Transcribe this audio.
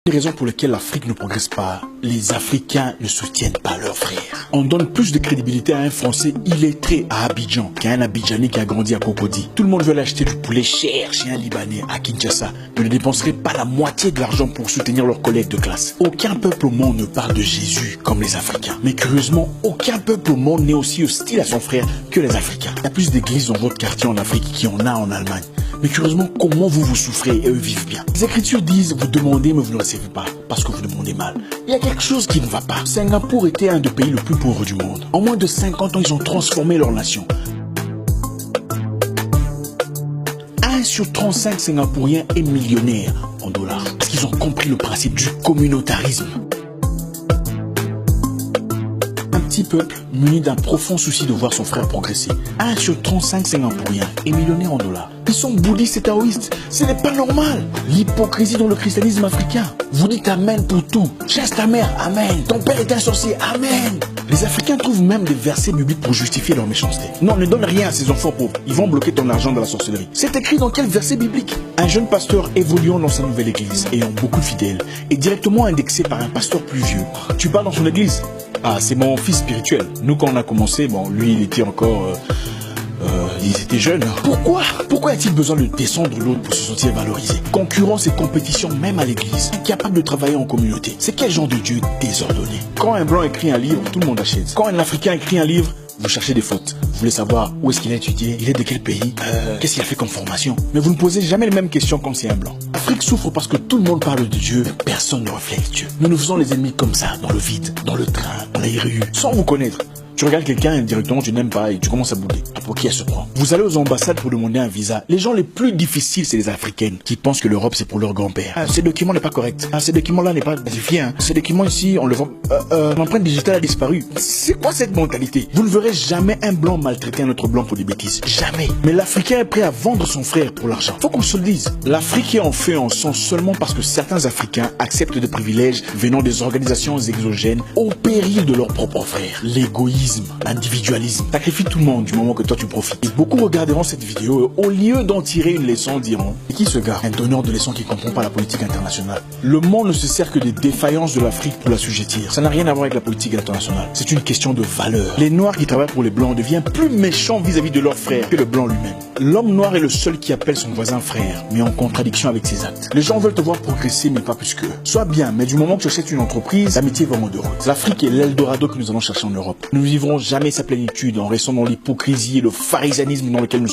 Les raisons pour lesquelles l'Afrique ne progresse pas, les Africains ne soutiennent pas leurs frères. On donne plus de crédibilité à un Français illettré à Abidjan qu'à un Abidjanais qui a grandi à Cocody. Tout le monde veut acheter du poulet cher chez un Libanais à Kinshasa, mais ne dépenserait pas la moitié de l'argent pour soutenir leurs collègues de classe. Aucun peuple au monde ne parle de Jésus comme les Africains. Mais curieusement, aucun peuple au monde n'est aussi hostile à son frère que les Africains. Il y a plus d'églises dans votre quartier en Afrique qu'il y en a en Allemagne. Mais curieusement, comment vous souffrez et eux vivent bien? Les Écritures disent, vous demandez mais vous ne recevez pas, parce que vous demandez mal. Il y a quelque chose qui ne va pas. Singapour était un des pays les plus pauvres du monde. En moins de 50 ans, ils ont transformé leur nation. 1 sur 35 Singapouriens est millionnaire en dollars. Parce qu'ils ont compris le principe du communautarisme. Un petit peuple muni d'un profond souci de voir son frère progresser. 1 sur 35 Singapouriens est millionnaire en dollars. Ils sont bouddhistes et taoïstes. Ce n'est pas normal. L'hypocrisie dans le christianisme africain. Vous dites amen pour tout. Chasse ta mère, amen. Ton père est un sorcier, amen. Les Africains trouvent même des versets bibliques pour justifier leur méchanceté. Non, ne donne rien à ces enfants pauvres. Ils vont bloquer ton argent dans la sorcellerie. C'est écrit dans quel verset biblique? Un jeune pasteur évoluant dans sa nouvelle église, ayant beaucoup de fidèles, est directement indexé par un pasteur plus vieux. Tu parles dans son église? Ah, c'est mon fils spirituel. Nous, quand on a commencé, bon, lui, il était encore... ils étaient jeunes. Pourquoi a-t-il besoin de descendre l'autre pour se sentir valorisé? Concurrence et compétition même à l'église. Incapable de travailler en communauté. C'est quel genre de Dieu désordonné? Quand un blanc écrit un livre, tout le monde achète. Quand un Africain écrit un livre, vous cherchez des fautes. Vous voulez savoir où est-ce qu'il a étudié, il est de quel pays, qu'est-ce qu'il a fait comme formation. Mais vous ne posez jamais les mêmes questions comme c'est un blanc. L'Afrique souffre parce que tout le monde parle de Dieu, mais personne ne reflète Dieu. Nous nous faisons les ennemis comme ça, dans le vide, dans le train, dans les rues, sans vous connaître. Tu regardes quelqu'un et directement tu n'aimes pas et tu commences à bouder. Pour qui elle se prend? Vous allez aux ambassades pour demander un visa. Les gens les plus difficiles, c'est les Africaines qui pensent que l'Europe c'est pour leur grand-père. Ah, ce document n'est pas correct. Ah, ce document-là n'est pas vérifié. Hein. Ce document ici, on le vend. L'empreinte digitale a disparu. C'est quoi cette mentalité? Vous ne verrez jamais un blanc maltraiter un autre blanc pour des bêtises. Jamais. Mais l'Africain est prêt à vendre son frère pour l'argent. Faut qu'on se le dise. L'Afrique est en feu en sang seulement parce que certains Africains acceptent des privilèges venant des organisations exogènes au péril de leurs propres frères. L'égoïsme, l'individualisme, sacrifie tout le monde du moment que toi tu profites. Et beaucoup regarderont cette vidéo et au lieu d'en tirer une leçon diront: et qui ce gars? Un donneur de leçons qui comprend pas la politique internationale. Le monde ne se sert que des défaillances de l'Afrique pour la sujettir. Ça n'a rien à voir avec la politique internationale. C'est une question de valeur. Les noirs qui travaillent pour les blancs deviennent plus méchants vis-à-vis de leurs frères que le blanc lui-même. L'homme noir est le seul qui appelle son voisin frère, mais en contradiction avec ses actes. Les gens veulent te voir progresser, mais pas plus qu'eux. Sois bien, mais du moment que tu achètes une entreprise, l'amitié va en de route. L'Afrique est l'Eldorado que nous allons chercher en Europe. Nous ne vivrons jamais sa plénitude en restant dans l'hypocrisie et le pharisanisme dans lequel nous sommes.